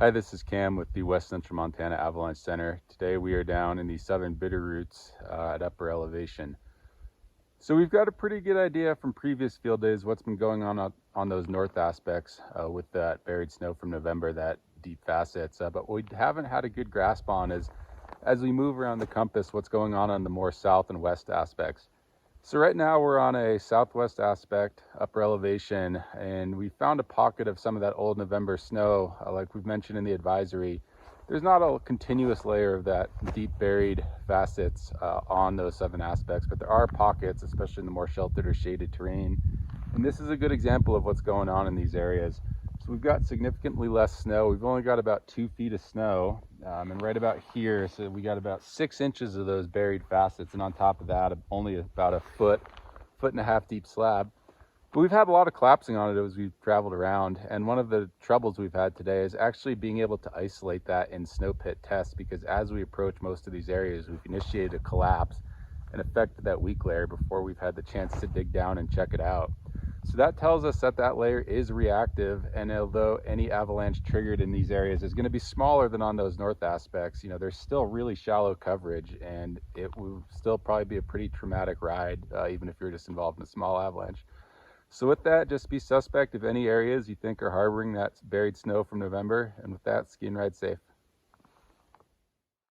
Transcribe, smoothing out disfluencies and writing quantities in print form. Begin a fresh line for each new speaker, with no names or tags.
Hi, this is Cam with the West Central Montana Avalanche Center. Today we are down in the Southern Bitterroots at upper elevation. So we've got a pretty good idea from previous field days what's been going on those north aspects with that buried snow from November, that deep facets. But what we haven't had a good grasp on is, as we move around the compass, what's going on the more south and west aspects. So right now we're on a southwest aspect, upper elevation, and we found a pocket of some of that old November snow. Like we've mentioned in the advisory, there's not a continuous layer of that deep buried facets on those southern aspects, but there are pockets, especially in the more sheltered or shaded terrain. And this is a good example of what's going on in these areas. So we've got significantly less snow. We've only got about 2 feet of snow, and right about here, so we got about 6 inches of those buried facets, and on top of that, only about a foot and a half deep slab. But we've had a lot of collapsing on it as we've traveled around, and one of the troubles we've had today is actually being able to isolate that in snow pit tests, because as we approach most of these areas, we've initiated a collapse and affected that weak layer before we've had the chance to dig down and check it out. So that tells us that that layer is reactive, and although any avalanche triggered in these areas is going to be smaller than on those north aspects, there's still really shallow coverage, and it will still probably be a pretty traumatic ride, even if you're just involved in a small avalanche. So with that, just be suspect of any areas you think are harboring that buried snow from November, and with that, ski and ride safe.